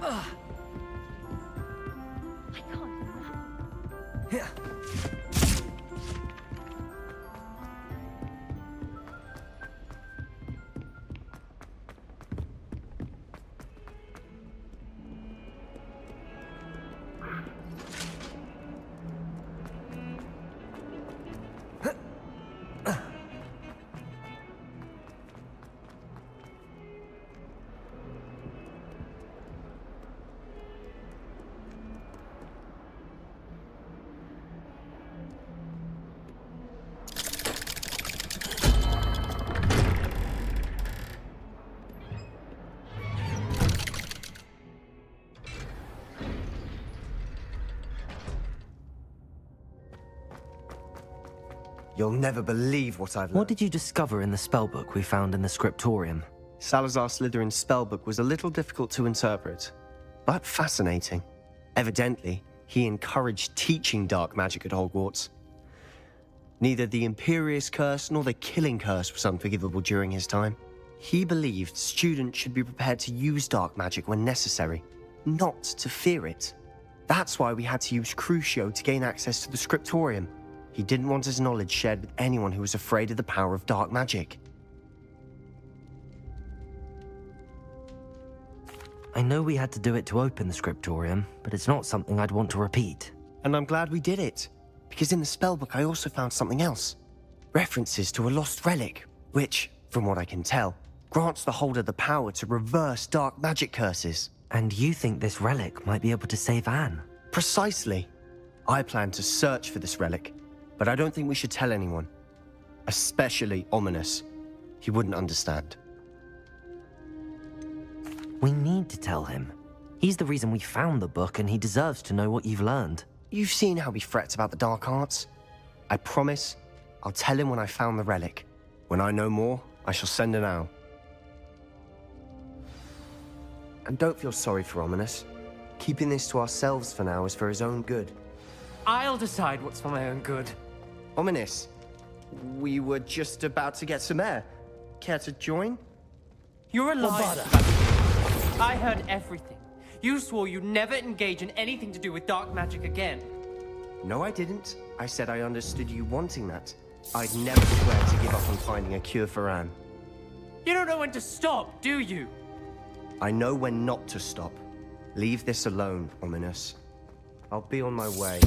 I can't imagine. Yeah. You'll never believe what I've learned. What did you discover in the spellbook we found in the scriptorium? Salazar Slytherin's spellbook was a little difficult to interpret, but fascinating. Evidently, he encouraged teaching dark magic at Hogwarts. Neither the Imperious Curse nor the Killing Curse was unforgivable during his time. He believed students should be prepared to use dark magic when necessary, not to fear it. That's why we had to use Crucio to gain access to the scriptorium. He didn't want his knowledge shared with anyone who was afraid of the power of dark magic. I know we had to do it to open the scriptorium, but it's not something I'd want to repeat. And I'm glad we did it, because in the spellbook I also found something else. References to a lost relic, which, from what I can tell, grants the holder the power to reverse dark magic curses. And you think this relic might be able to save Anne? Precisely. I plan to search for this relic, but I don't think we should tell anyone. Especially Ominous. He wouldn't understand. We need to tell him. He's the reason we found the book, and he deserves to know what you've learned. You've seen how he frets about the dark arts. I promise I'll tell him when I found the relic. When I know more, I shall send an owl. And don't feel sorry for Ominous. Keeping this to ourselves for now is for his own good. I'll decide what's for my own good. Ominous, we were just about to get some air. Care to join? You're a liar, Sebastian. I heard everything. You swore you'd never engage in anything to do with dark magic again. No, I didn't. I said I understood you wanting that. I'd never swear to give up on finding a cure for Anne. You don't know when to stop, do you? I know when not to stop. Leave this alone, Ominous. I'll be on my way.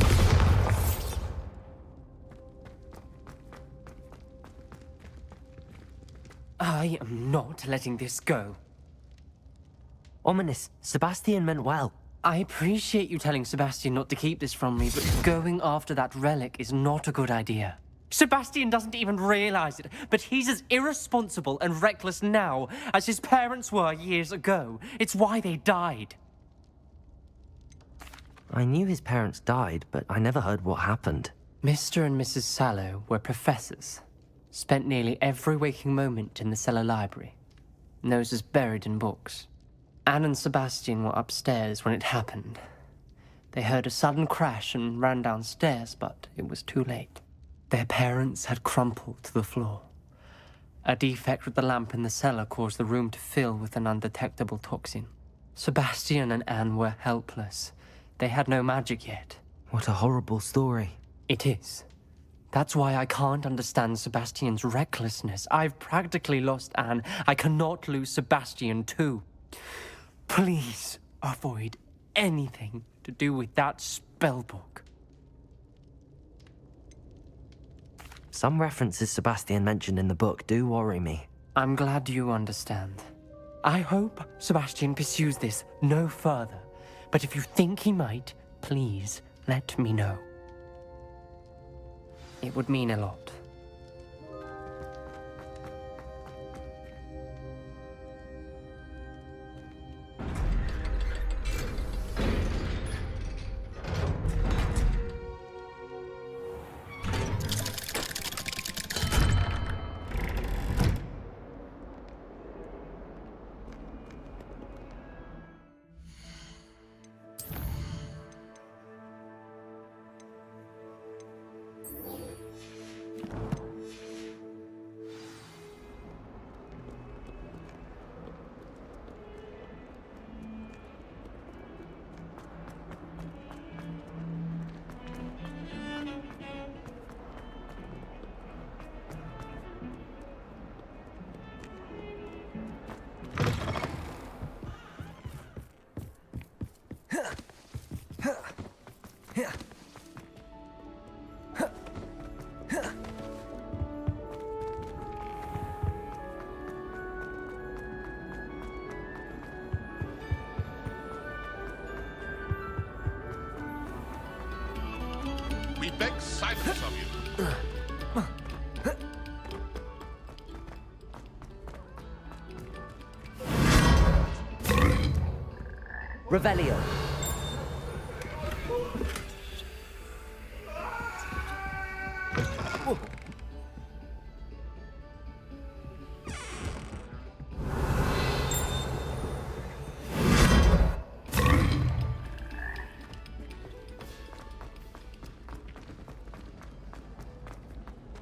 I am not letting this go. Ominous, Sebastian meant well. I appreciate you telling Sebastian not to keep this from me, but going after that relic is not a good idea. Sebastian doesn't even realize it, but he's as irresponsible and reckless now as his parents were years ago. It's why they died. I knew his parents died, but I never heard what happened. Mr. and Mrs. Sallow were professors. Spent nearly every waking moment in the cellar library. Noses buried in books. Anne and Sebastian were upstairs when it happened. They heard a sudden crash and ran downstairs, but it was too late. Their parents had crumpled to the floor. A defect with the lamp in the cellar caused the room to fill with an undetectable toxin. Sebastian and Anne were helpless. They had no magic yet. What a horrible story. It is. That's why I can't understand Sebastian's recklessness. I've practically lost Anne. I cannot lose Sebastian too. Please avoid anything to do with that spellbook. Some references Sebastian mentioned in the book do worry me. I'm glad you understand. I hope Sebastian pursues this no further. But if you think he might, please let me know. It would mean a lot. expect silence of you. Revelio.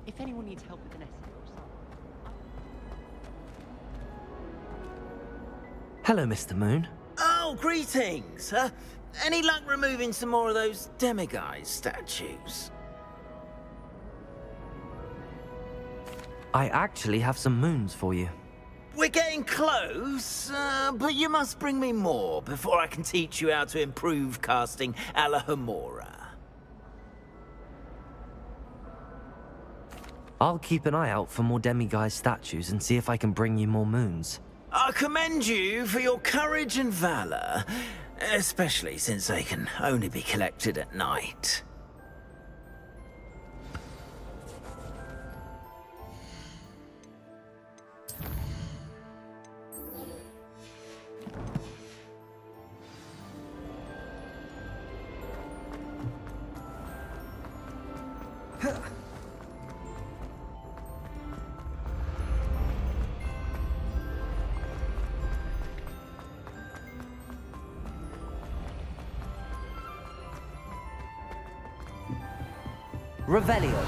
If anyone needs help with an essay or something. Hello, Mr. Moon. Oh, greetings! Any luck removing some more of those demiguise statues? I actually have some moons for you. We're getting close, but you must bring me more before I can teach you how to improve casting a la Homora. I'll keep an eye out for more demiguise statues and see if I can bring you more moons. I commend you for your courage and valor, especially since they can only be collected at night. Revelio.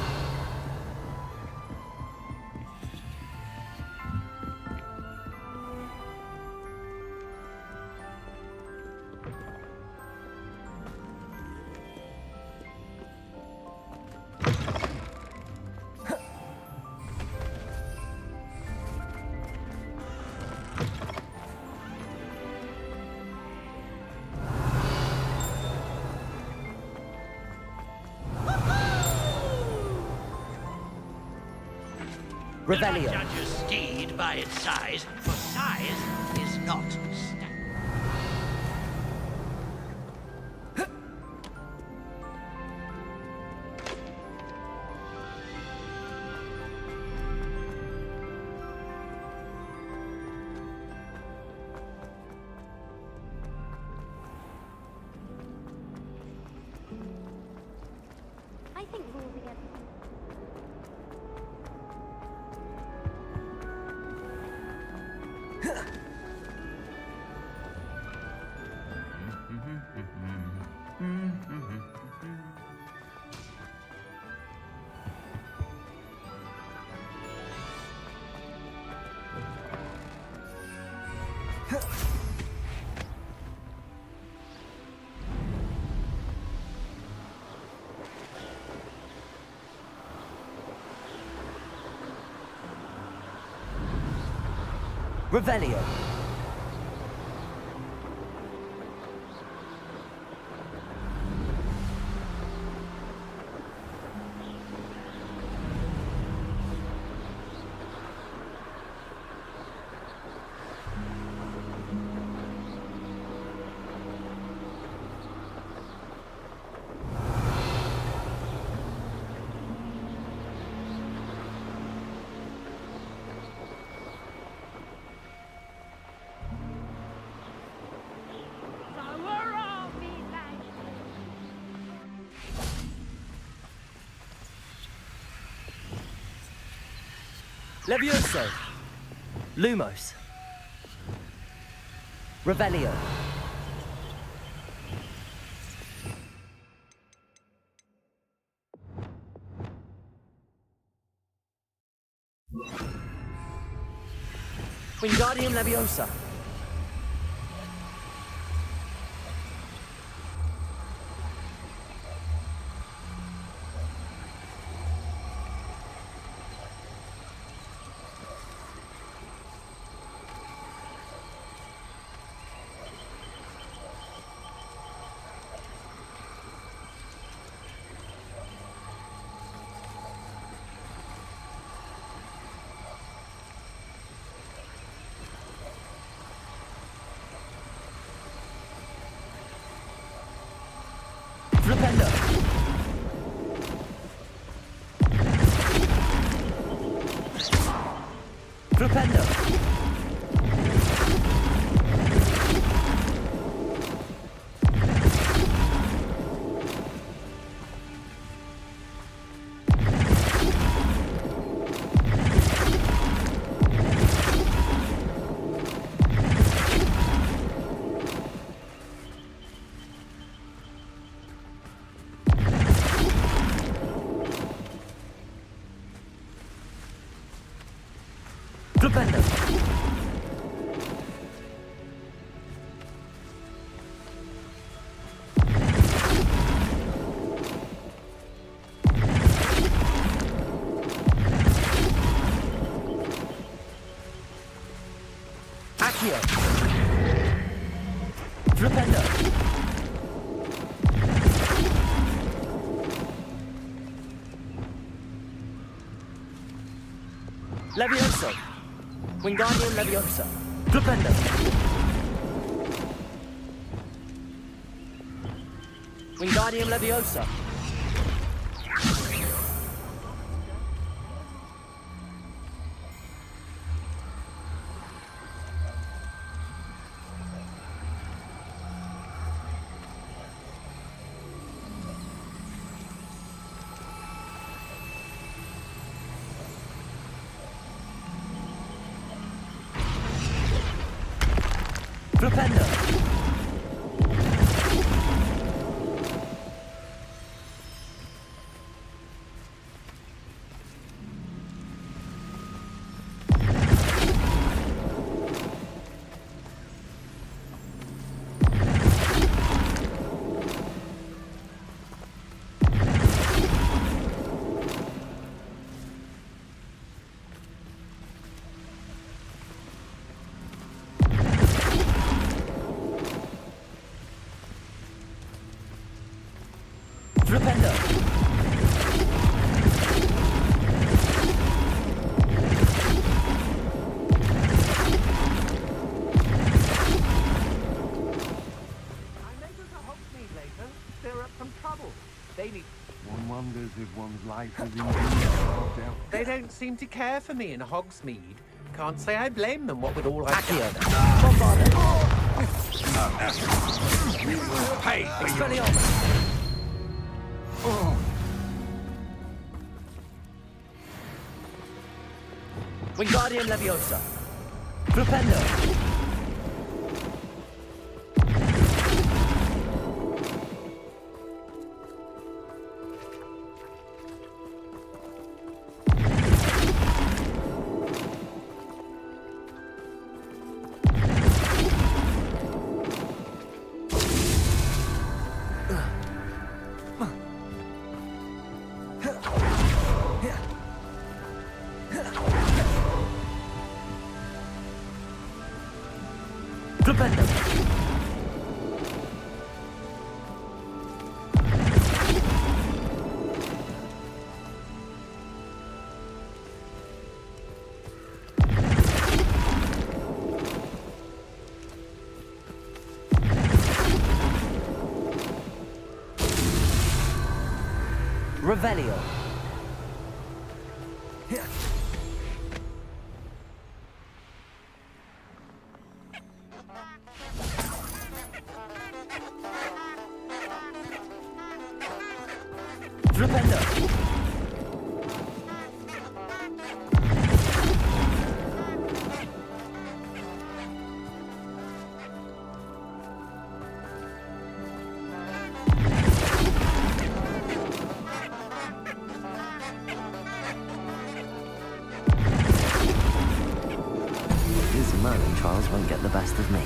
Revelio. Do not judge a steed by its size, for size is not standard. I think rules against. Revelio. Levioso. Lumos. Revelio. Wingardium Leviosa. Flipendo. Flipendo! Flipendo! Accio! Flipendo! Levioso! Wingardium Leviosa! Flipendo! Wingardium Leviosa! Flipendo! Flipendo! Hogsmeade later, stir up some trouble. They need... One wonders if one's life is indeed out. They don't seem to care for me in Hogsmeade. Can't say I blame them, what with all I've Accio! done. Bombarda! Pay for your... Expelliarmus! Wingardium Leviosa! Flipendo! Flipendo! Revelio! Flipendo! These Merlin trials won't get the best of me.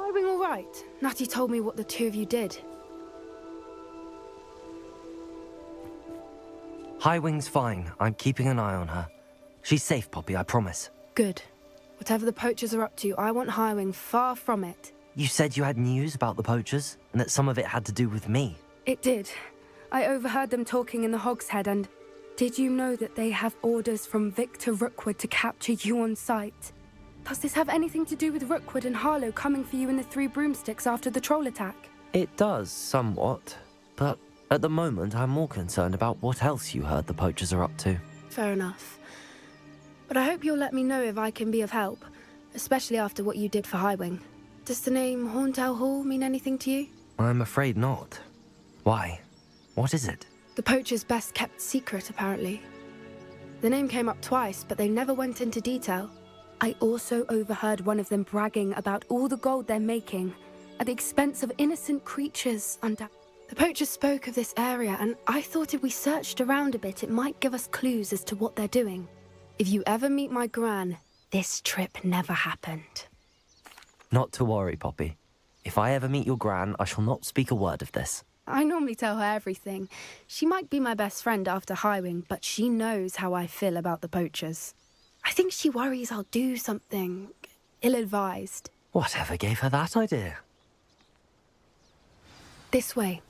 Highwing all right? Natty told me what the two of you did. Highwing's fine. I'm keeping an eye on her. She's safe, Poppy, I promise. Good. Whatever the poachers are up to, I want Highwing far from it. You said you had news about the poachers, and that some of it had to do with me. It did. I overheard them talking in the Hogshead, and did you know that they have orders from Victor Rookwood to capture you on sight? Does this have anything to do with Rookwood and Harlow coming for you in the Three Broomsticks after the troll attack? It does, somewhat. But at the moment, I'm more concerned about what else you heard the poachers are up to. Fair enough. But I hope you'll let me know if I can be of help, especially after what you did for Highwing. Does the name Horntail Hall mean anything to you? I'm afraid not. Why? What is it? The poacher's best kept secret, apparently. The name came up twice, but they never went into detail. I also overheard one of them bragging about all the gold they're making at the expense of innocent creatures under... The poachers spoke of this area, and I thought if we searched around a bit, it might give us clues as to what they're doing. If you ever meet my gran, this trip never happened. Not to worry, Poppy. If I ever meet your gran, I shall not speak a word of this. I normally tell her everything. She might be my best friend after Highwing, but she knows how I feel about the poachers. I think she worries I'll do something ill-advised. Whatever gave her that idea? This way.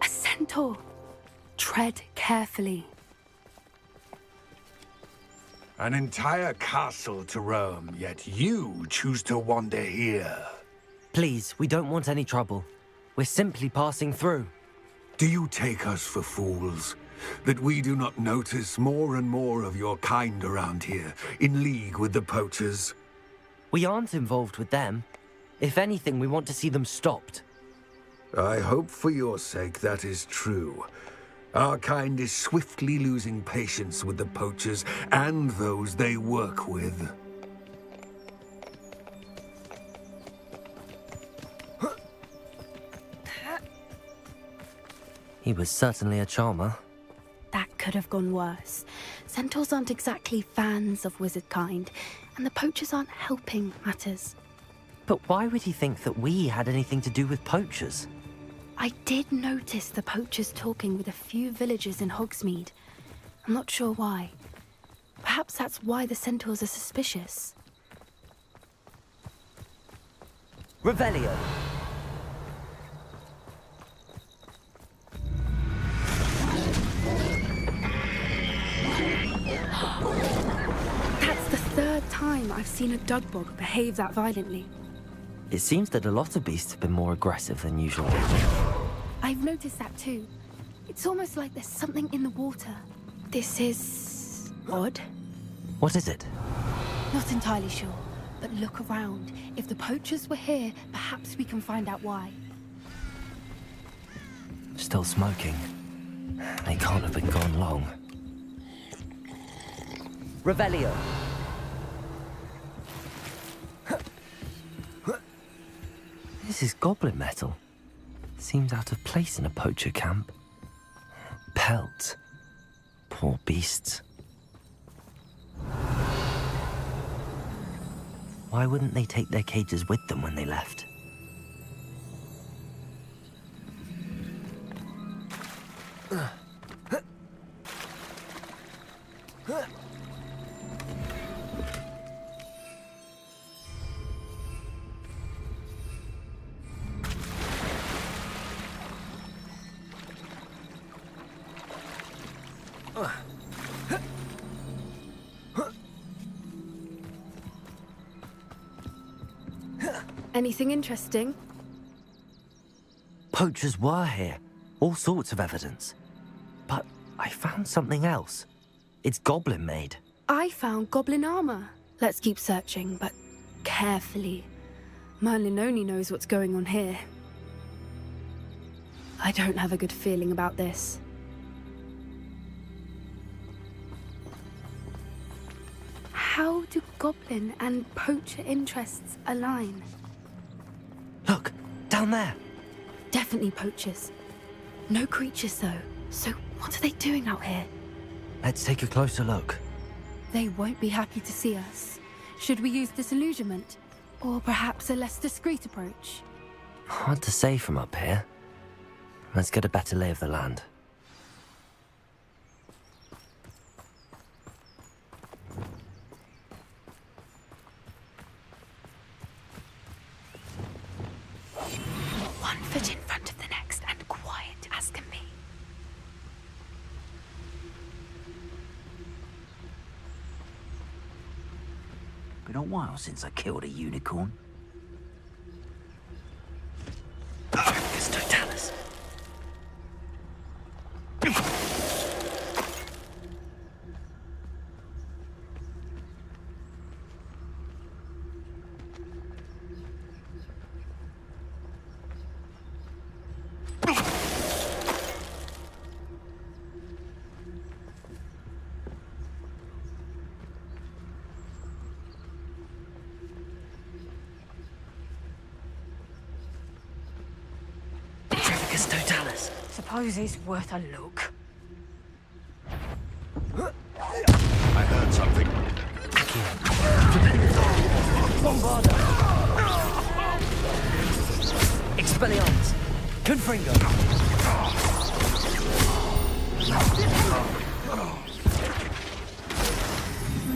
A centaur. Tread carefully. An entire castle to roam, yet you choose to wander here. Please, we don't want any trouble. We're simply passing through. Do you take us for fools? That we do not notice more and more of your kind around here, in league with the poachers? We aren't involved with them. If anything, we want to see them stopped. I hope for your sake that is true. Our kind is swiftly losing patience with the poachers and those they work with. He was certainly a charmer. That could have gone worse. Centaurs aren't exactly fans of wizard kind, and the poachers aren't helping matters. But why would he think that we had anything to do with poachers? I did notice the poachers talking with a few villagers in Hogsmeade. I'm not sure why. Perhaps that's why the centaurs are suspicious. Revelio! That's the third time I've seen a dugbog behave that violently. It seems that a lot of beasts have been more aggressive than usual. I've noticed that too. It's almost like there's something in the water. This is... odd. What is it? Not entirely sure, but look around. If the poachers were here, perhaps we can find out why. Still smoking. They can't have been gone long. Revelio! This is goblin metal. Seems out of place in a poacher camp. Pelts. Poor beasts. Why wouldn't they take their cages with them when they left? Anything interesting? Poachers were here. All sorts of evidence. But I found something else. It's goblin made. I found goblin armor. Let's keep searching, but carefully. Merlin only knows what's going on here. I don't have a good feeling about this. How do goblin and poacher interests align? Down there. Definitely poachers. No creatures, though. So what are they doing out here? Let's take a closer look. They won't be happy to see us. Should we use disillusionment? Or perhaps a less discreet approach? Hard to say from up here. Let's get a better lay of the land. One foot in front of the next and quiet as can be. Been a while since I killed a unicorn. It's Totalis. Totalis. Suppose he's worth a look. I heard something. Bombarda. Expelliarmus. Confringo.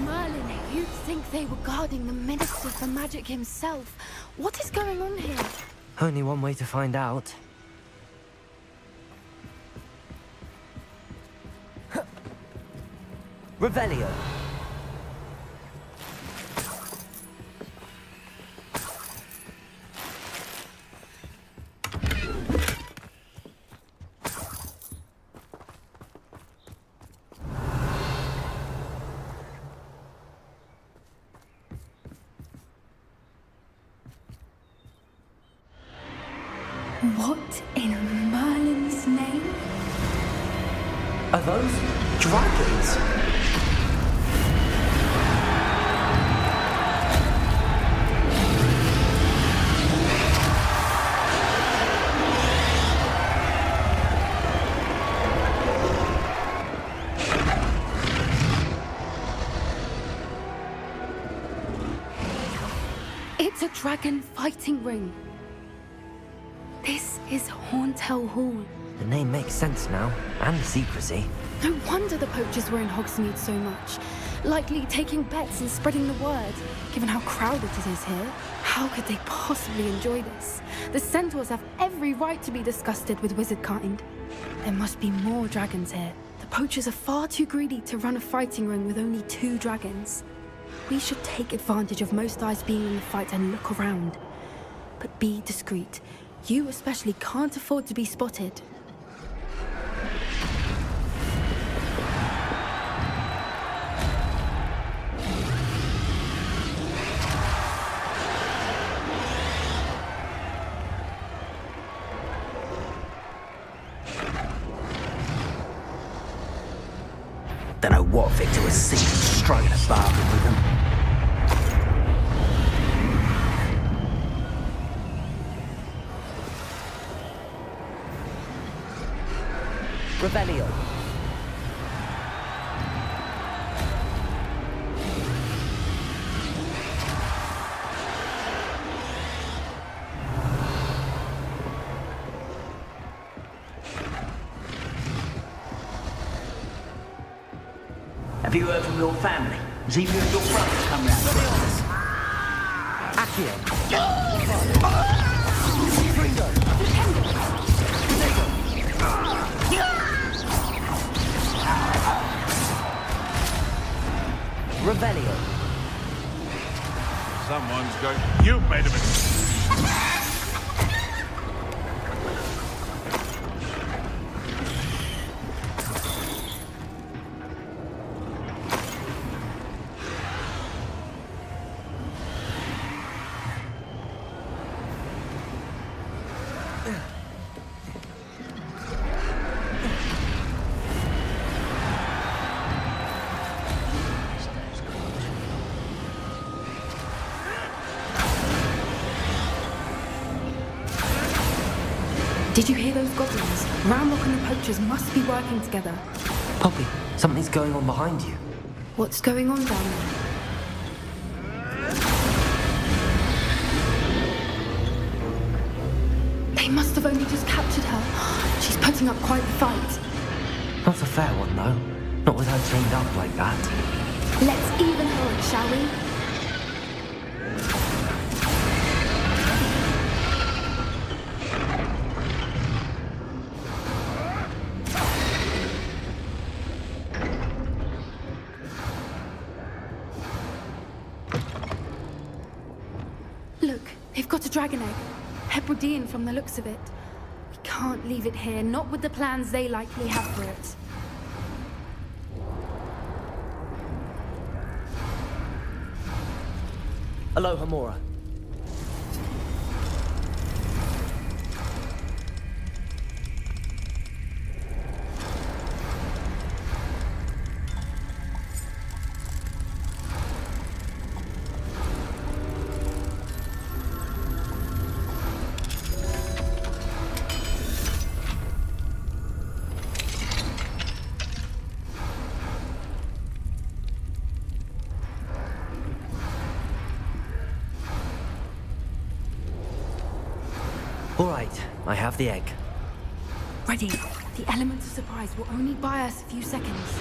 Merlin, you'd think they were guarding the Minister for Magic himself. What is going on here? Only one way to find out. Revelio. What in Merlin's name? Are those dragons? It's a dragon fighting ring. This is Hauntel Hall. The name makes sense now, and the secrecy. No wonder the poachers were in Hogsmeade so much. Likely taking bets and spreading the word, given how crowded it is here. How could they possibly enjoy this? The centaurs have every right to be disgusted with wizard kind. There must be more dragons here. The poachers are far too greedy to run a fighting ring with only 2 dragons. We should take advantage of most eyes being in the fight and look around. But be discreet. You especially can't afford to be spotted. Don't know what Victor was seeing, striking a bargain with them. Revelio. Have you heard from your family? Has either of your brothers come round? Accio. Confringo. Revelio. Someone's going. You made a mistake. Did you hear those goblins? Ramrock and the poachers must be working together. Poppy, something's going on behind you. What's going on down there? They must have only just captured her. She's putting up quite the fight. Not a fair one, though. Not with her chained up like that. Let's even her, shall we? Look, they've got a dragon egg. Hebridean from the looks of it. We can't leave it here, not with the plans they likely have for it. Aloha, Mora. All right, I have the egg. Ready. The element of surprise will only buy us a few seconds.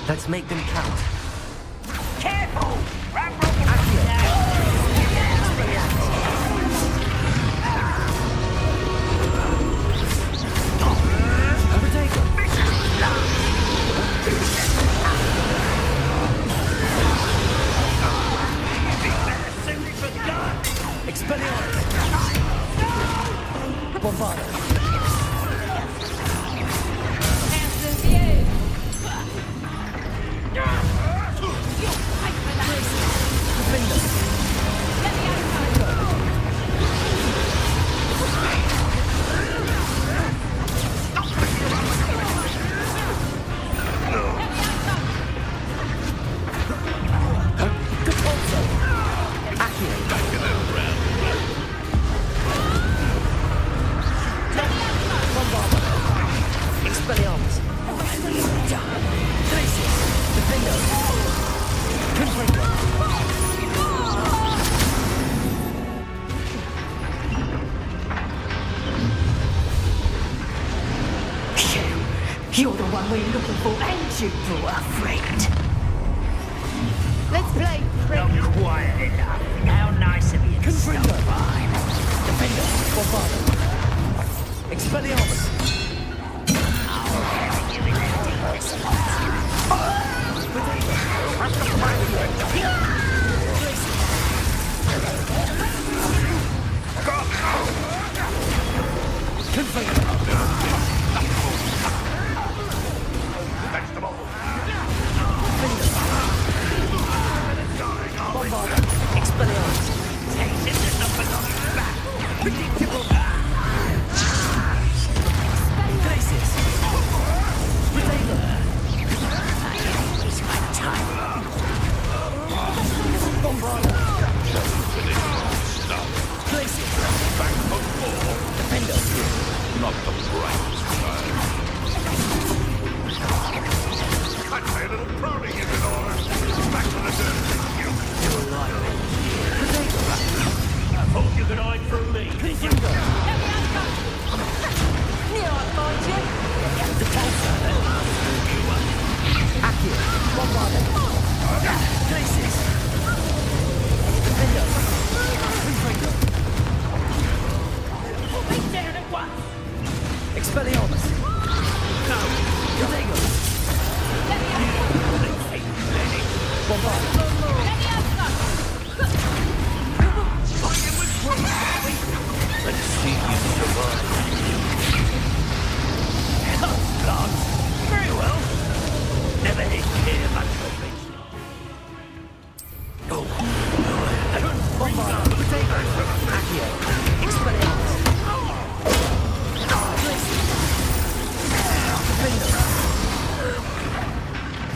Let's make them count. Careful! Ramrock! You're the one we're looking for, and you brought a friend. Let's play. Not quiet enough. How nice of you to stop by. Defender, Bombard. Expelliarmus.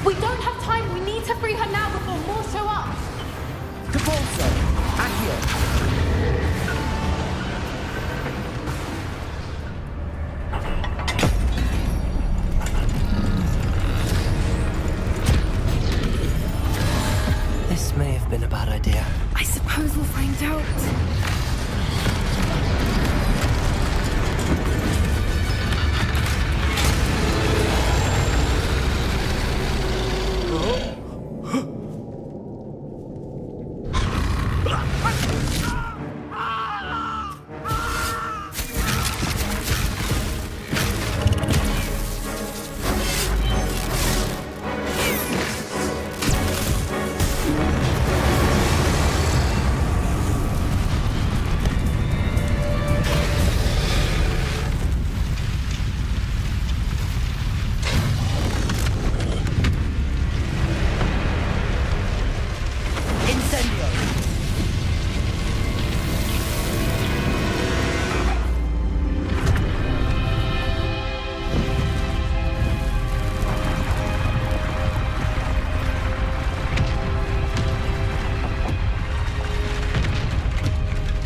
We don't have time. We need to free her now before more show up. Capolso. Accio. I suppose we'll find out.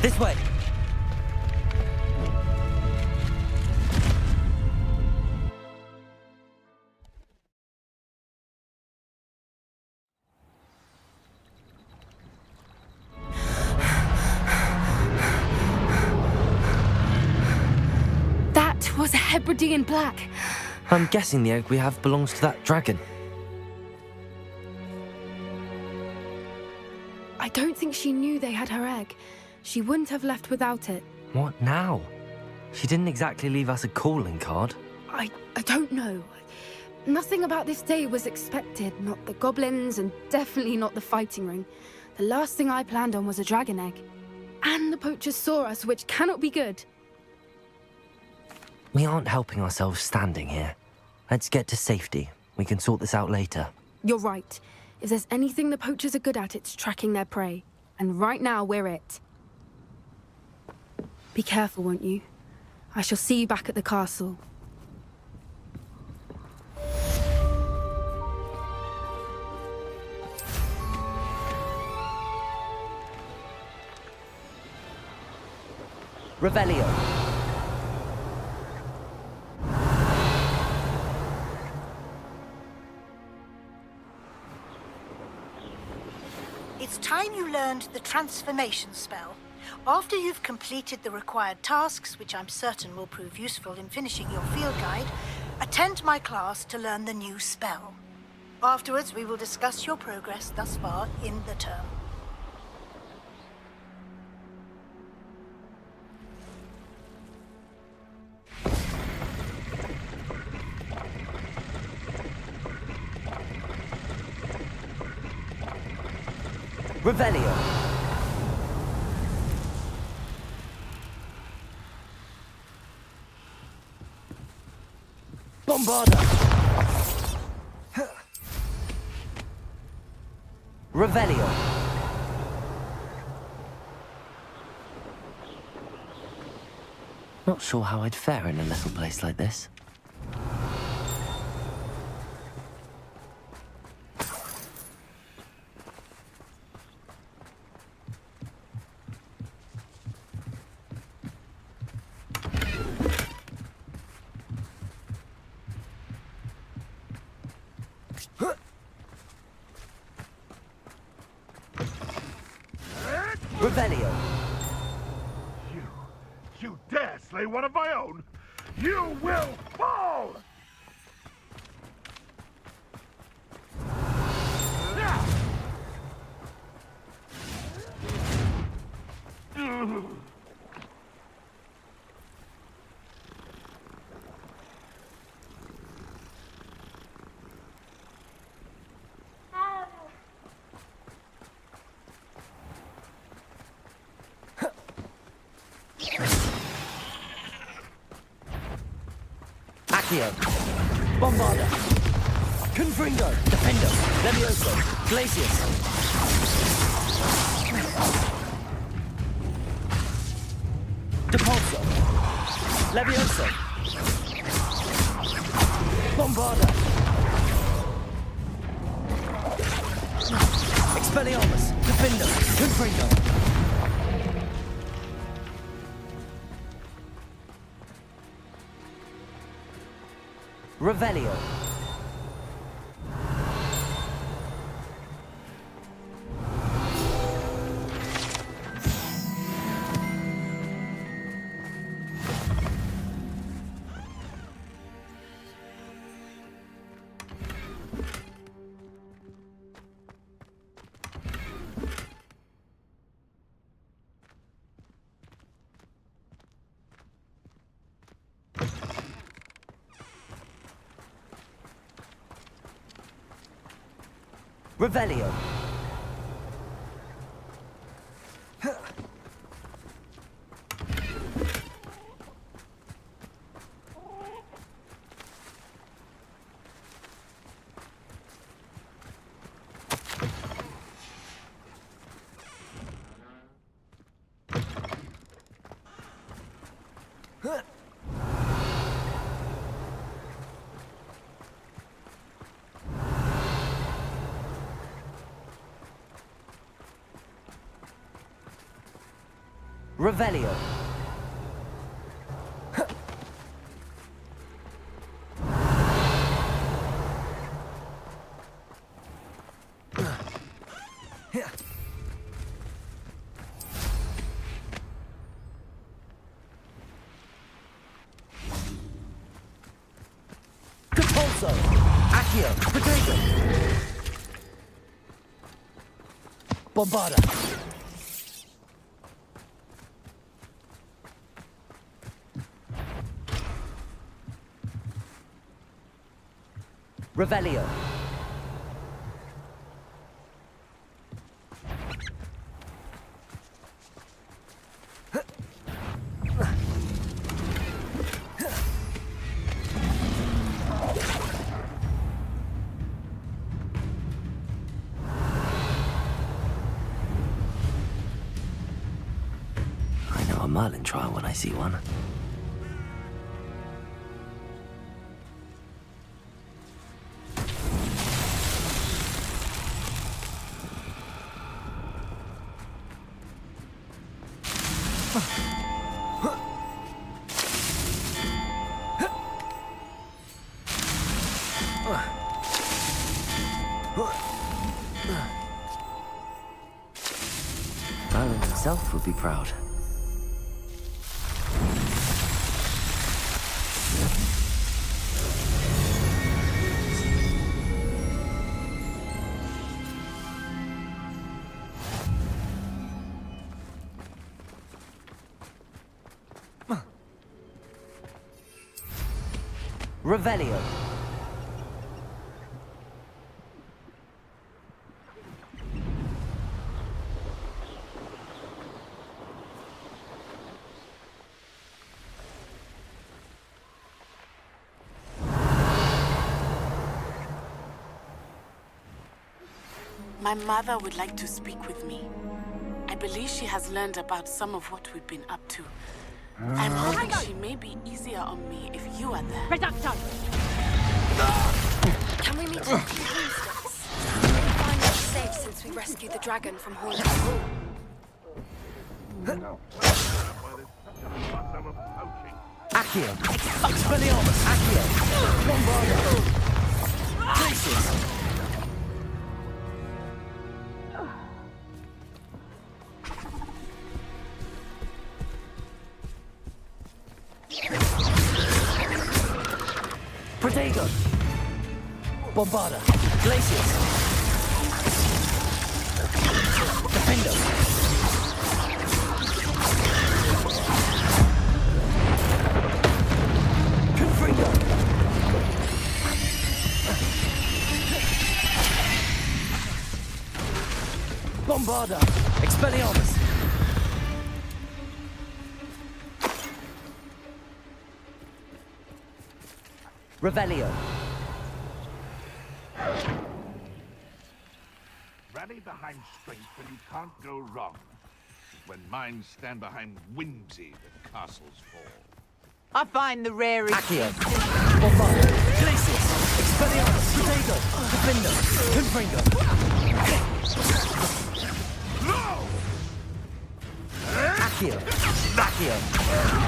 This way! That was a Hebridean black. I'm guessing the egg we have belongs to that dragon. I don't think she knew they had her egg. She wouldn't have left without it. What now? She didn't exactly leave us a calling card. I don't know. Nothing about this day was expected. Not the goblins, and definitely not the fighting ring. The last thing I planned on was a dragon egg. And the poachers saw us, which cannot be good. We aren't helping ourselves standing here. Let's get to safety. We can sort this out later. You're right. If there's anything the poachers are good at, it's tracking their prey. And right now, we're it. Be careful, won't you? I shall see you back at the castle. Revelio. It's time you learned the transformation spell. After you've completed the required tasks, which I'm certain will prove useful in finishing your field guide, attend my class to learn the new spell. Afterwards, we will discuss your progress thus far in the term. Revelio. Bombarda! Revelio. Not sure how I'd fare in a little place like this. Revelio. You dare slay one of my own? You will fall! Bombarda. Confringo. Defendo. Levioso. Glacius. Depulso. Levioso. Bombarda. Expelliarmus. Defendo. Confringo. Revelio. Revelio. Revelio. Capulso. Accio. Potato. Bombarda. Revelio. I know a Merlin trial when I see one. Merlin himself would be proud. Revelio. My mother would like to speak with me. I believe she has learned about some of what we've been up to. I'm hoping she may be easier on me if you are there. Reducto! Can we meet in a few broomsticks? Didn't find much safe since we rescued the dragon from Hornet's Hall. Accio. Expelliarmus. Accio. Bombarda. Places. Protego. Bombarda. Glaciers. Defendo. Confringo. Bombarda. Expelliarmus. Revelio. Rally behind strength and you can't go wrong. When minds stand behind whimsy, the castles fall. I find the rarest. Accio. Bombarda. Glaciers. Expelliarmus. Protego. Defendo. Confringo. No! Accio. Accio.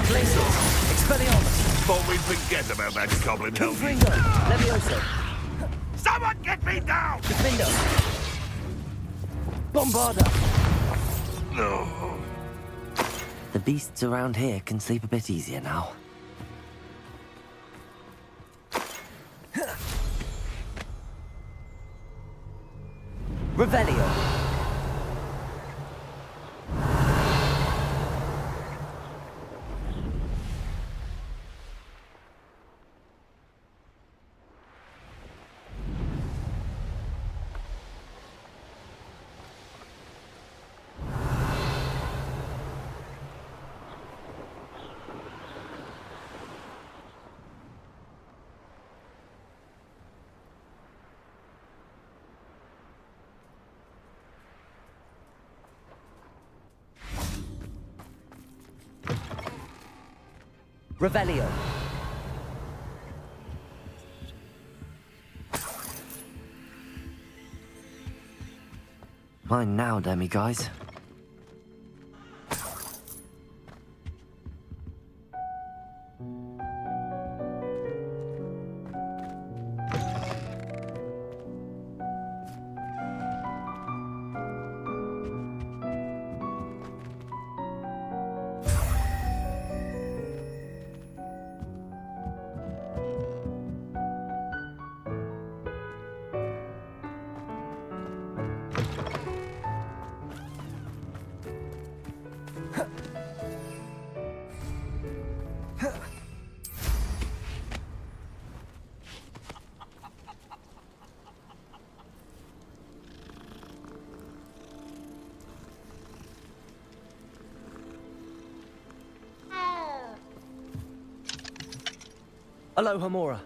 Glaciers. Expelliarmus. Thought we'd forget about that goblin helmet. Confringo. Levioso. Someone get me down! Defendo. Bombarda. No. The beasts around here can sleep a bit easier now. Revelio. Revelio. Mine now, demiguise. Aloha Mora.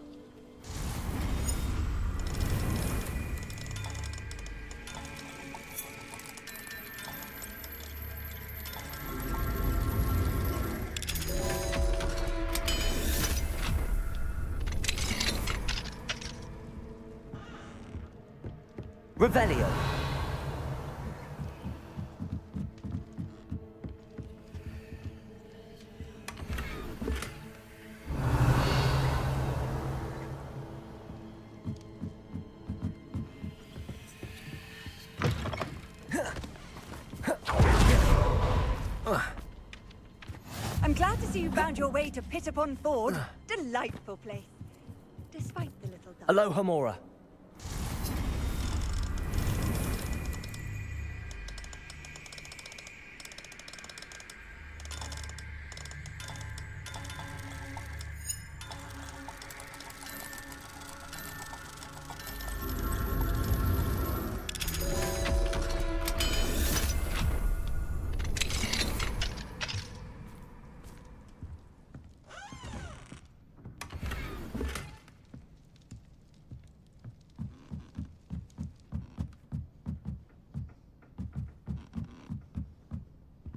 Revelio. I'm glad to see you found your way to Pittapon Ford. Delightful place. Despite the little dust. Aloha Mora.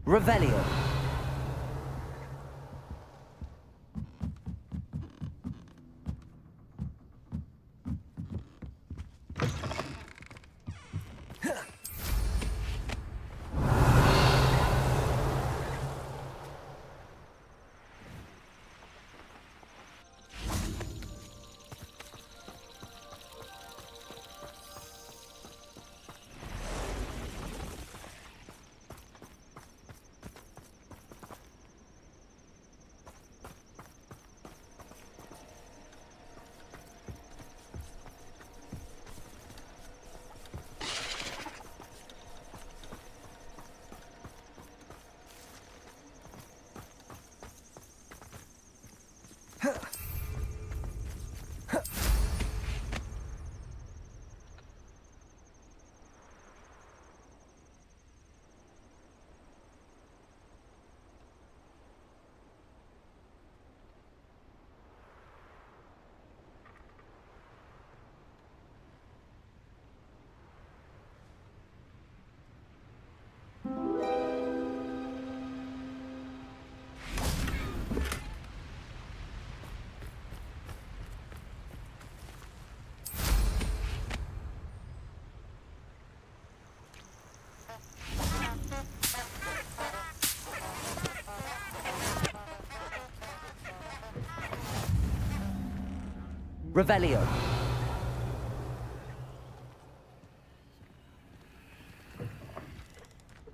Revelio. Revelio.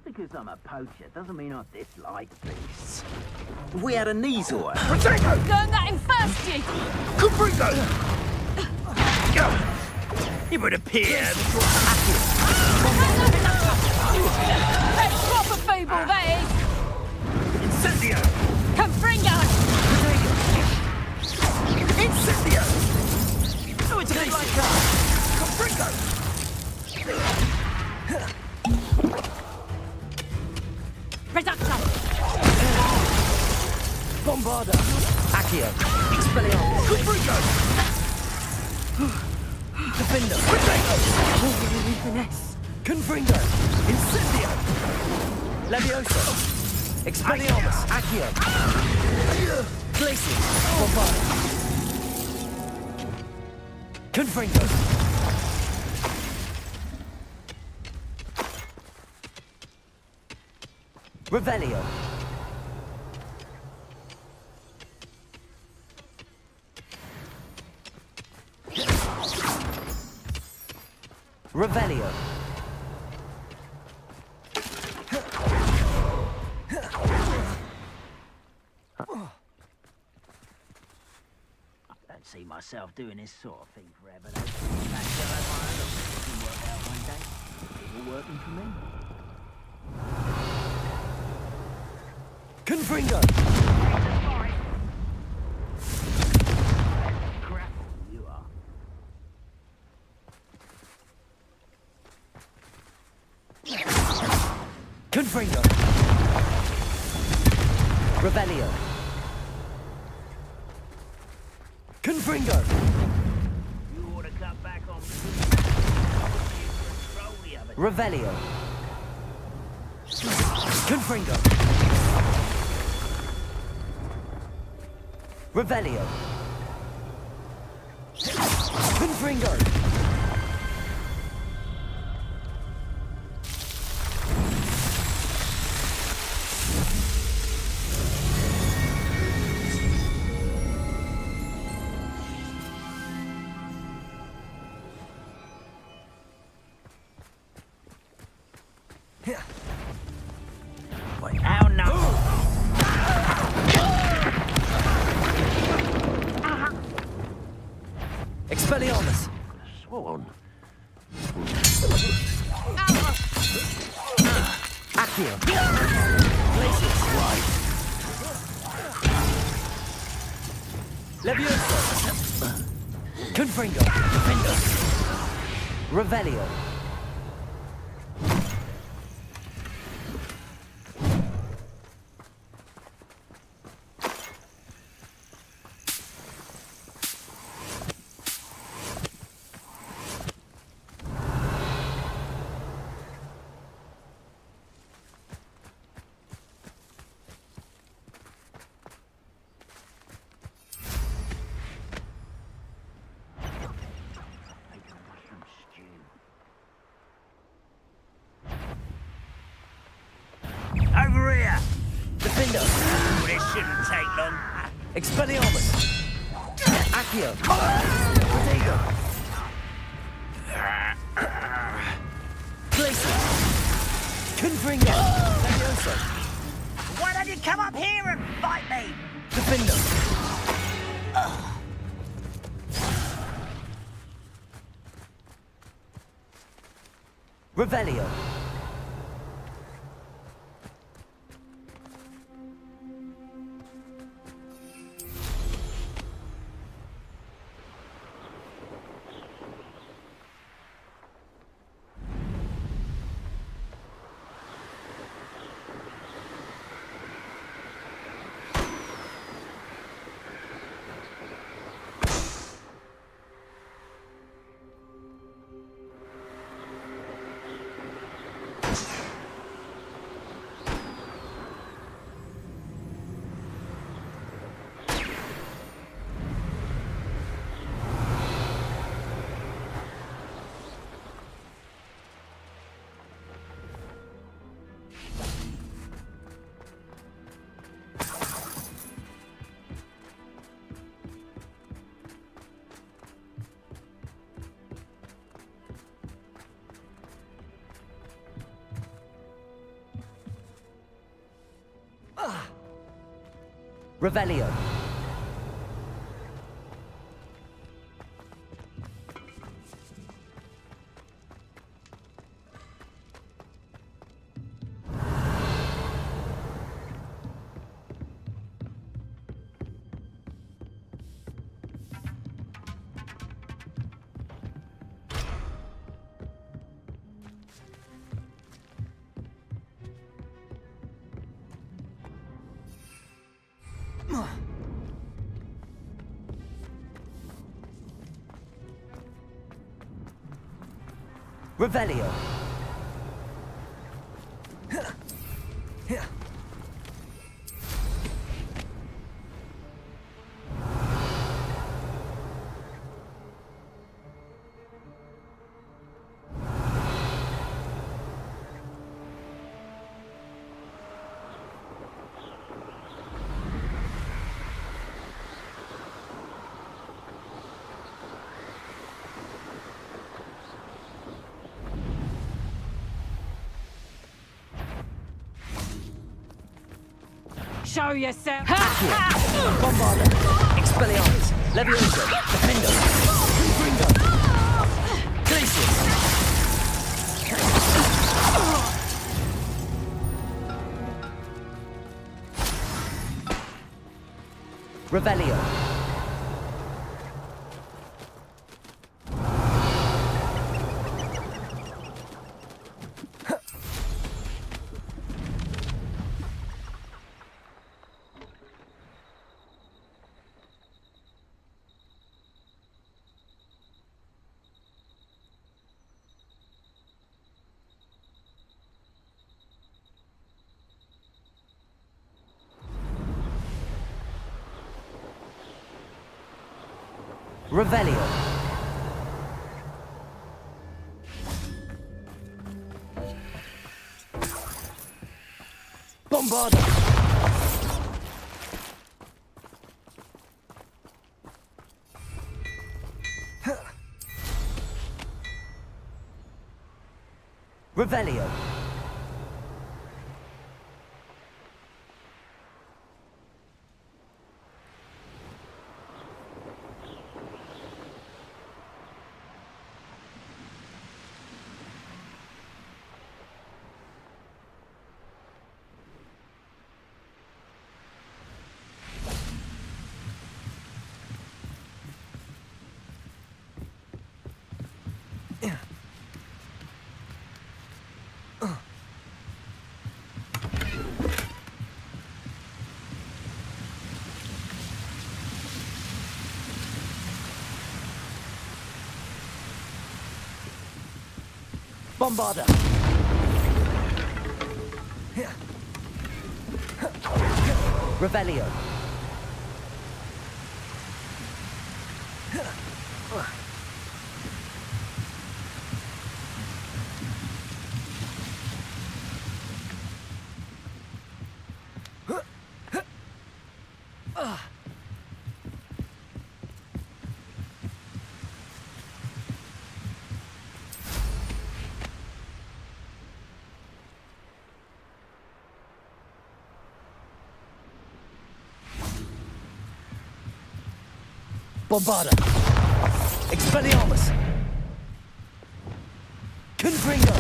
Because I'm a poacher doesn't mean I dislike beasts. If we had a Neasor... Go on that in first, you! Confringo! It would appear... That's proper feeble, that is! Incendio! Confringo! Incendio! Oh, it's a bit like that! Confringo! Reducto! Bombarda. Accio. Expelliarmus. Confringo! Defender. Finesse. Confringo. Incendio. Levioso. Expelliarmus. Accio. Places! Bombard! Confringo! Revelio! Revelio! Don't see myself doing this sort of thing forever, though. Perhaps I'll have my own option work out one day. It will working for me. Confringo! Graphorn, you are. Confringo! Revelio! Confringo! You ought to cut back on control the other. Revelio! Confringo! Revelio! Confringo! Wait, how no? Expelliarmus! Sworn. Accio! Places! Levioso! Confringo! Revelio! Over here! Defendo! This shouldn't take long. Expelliarmus! Accio! Protego! Places! Confringo! Levioso! Why don't you come up here and fight me? Defendo! Revelio! Revelio! Revelio! Show yourself! Bombarda! Expelliarmus! Levioso! Defendo! Confringo! Glacius! Revelio! Revelio. Bombarda. Revelio. Bombarda. Revelio. Bombarda. Expelliarmus. Confringo.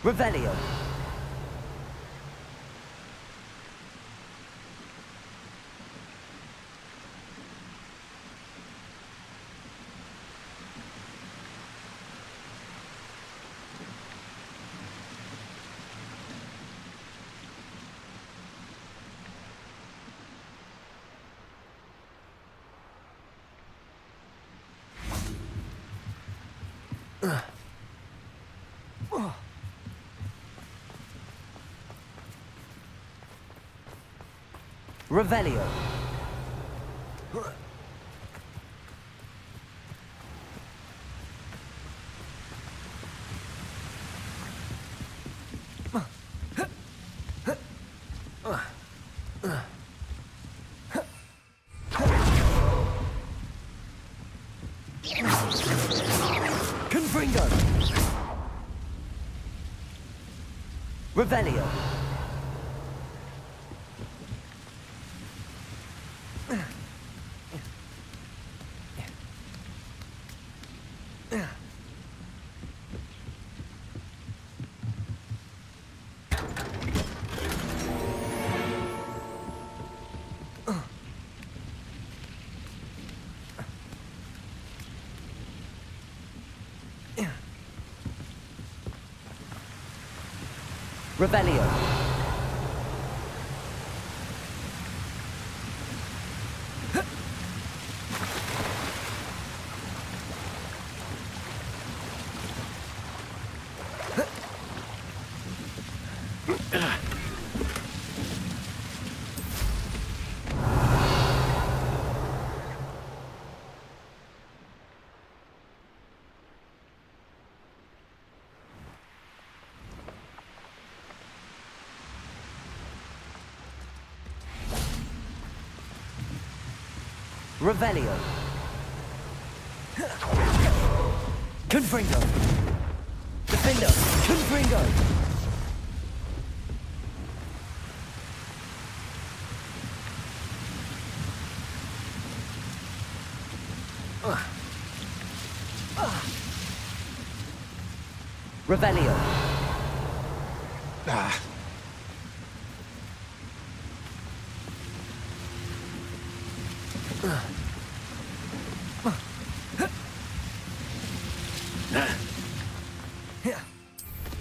Revelio. Revelio. Confringo. Revelio. Revelio. Revelio. Confringo. Defender. Confringo. Revelio.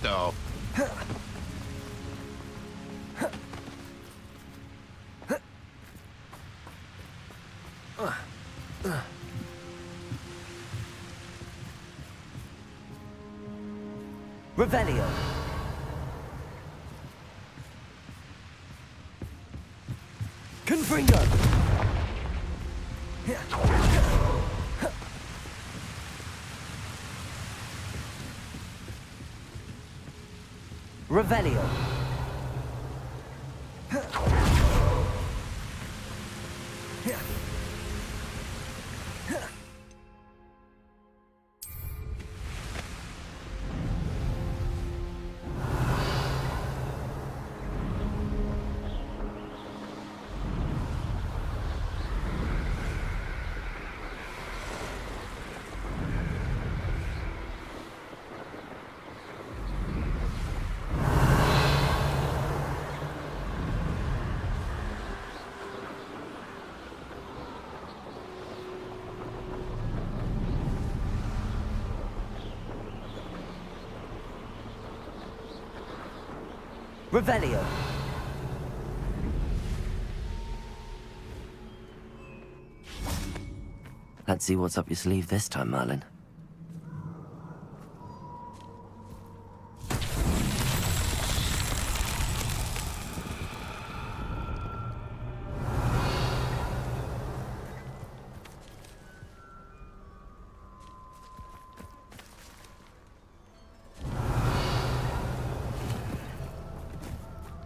No. Revelio. Confringo. Revelio. Revelio. Let's see what's up your sleeve this time, Merlin.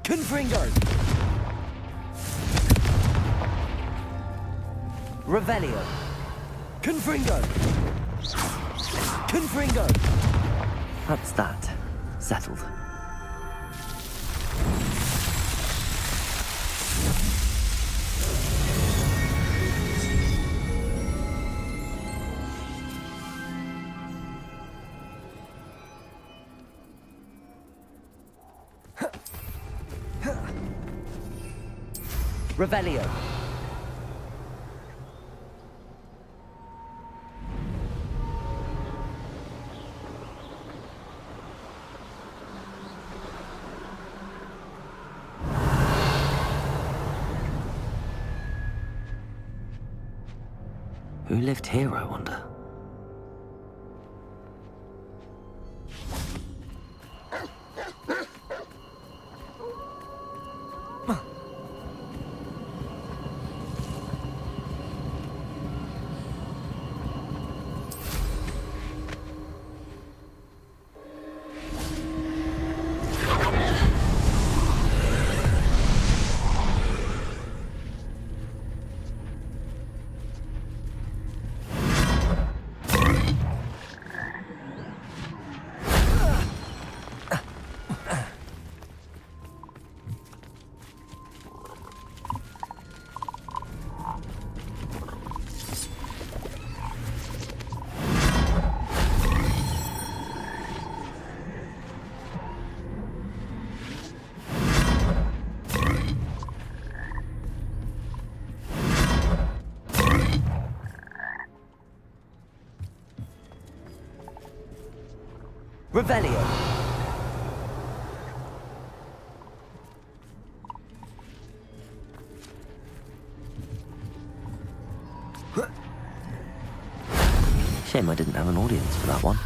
Confringo! Revelio! Confringo! Confringo! That's that. Settled. Revelio. Who lived here, I wonder? Revelio. Shame I didn't have an audience for that one.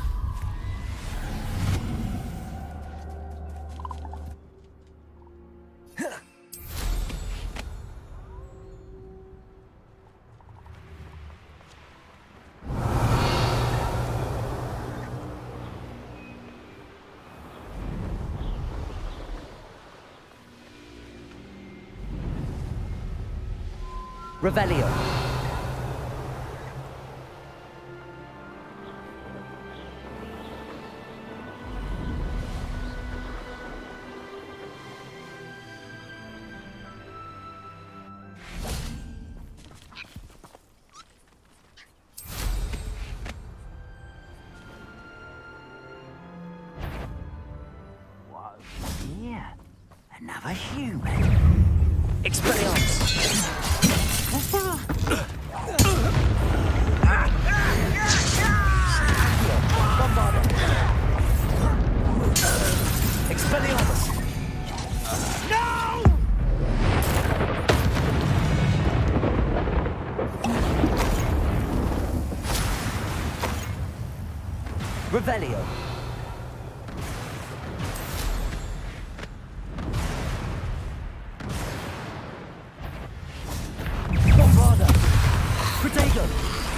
Revelio. another human. Expelliarmus! Bombarda! Expelliarmus! No! Revelio! Bombarda! Protego!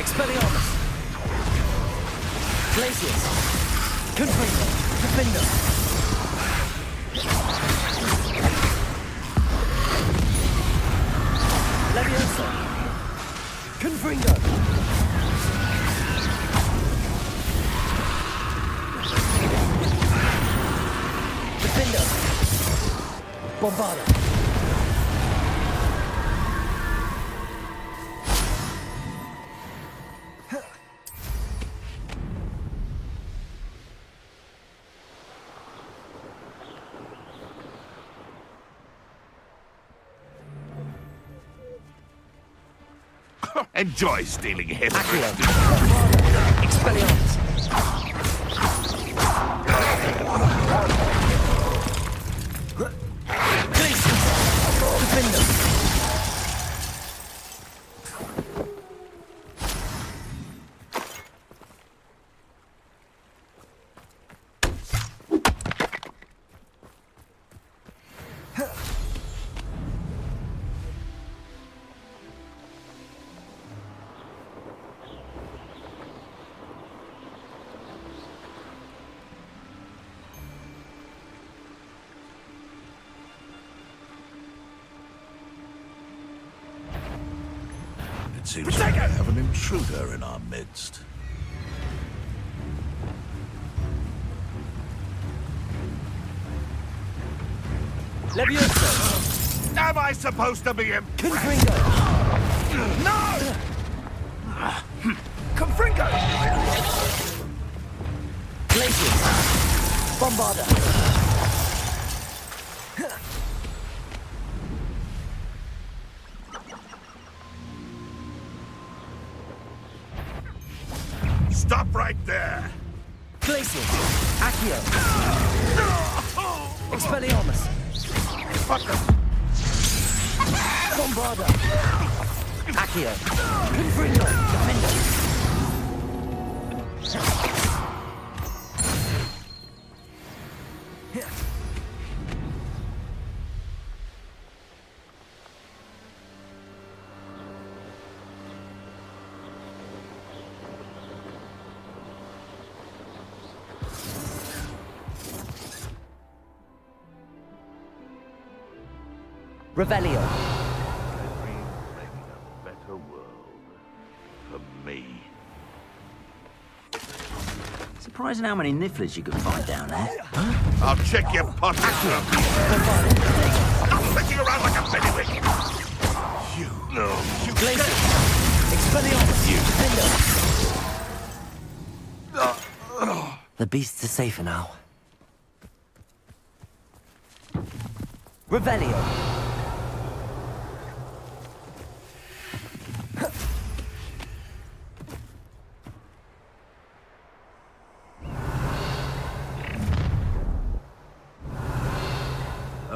Expelliarmus! Glacius! Confringo! Defender! Leviosa! Confringo! Defender! Bombarda! Enjoy stealing him. Accio! Expelliarmus! Glacius! Defender! It seems like we have an intruder in our midst. Leviosa! Am I supposed to be impressed? Confringo! No! Confringo! Glacius! Bombarda! Stop right there! Glacius! Accio! Expelliarmus! Bombarda! Accio! Confringo! Defender! Revelio. I dream of making a better world for me. Surprising how many nifflers you could find down there. I'll check your pocket. Stop flicking around like a baby. You Glacius! Expelliarmus! Defender! The beasts are safer now. Revelio.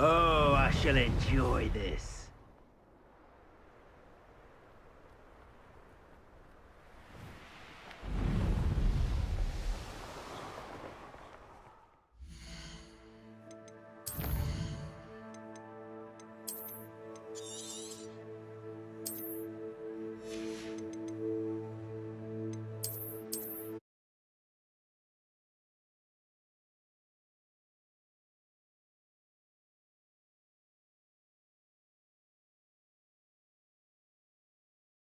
Oh, I shall enjoy this.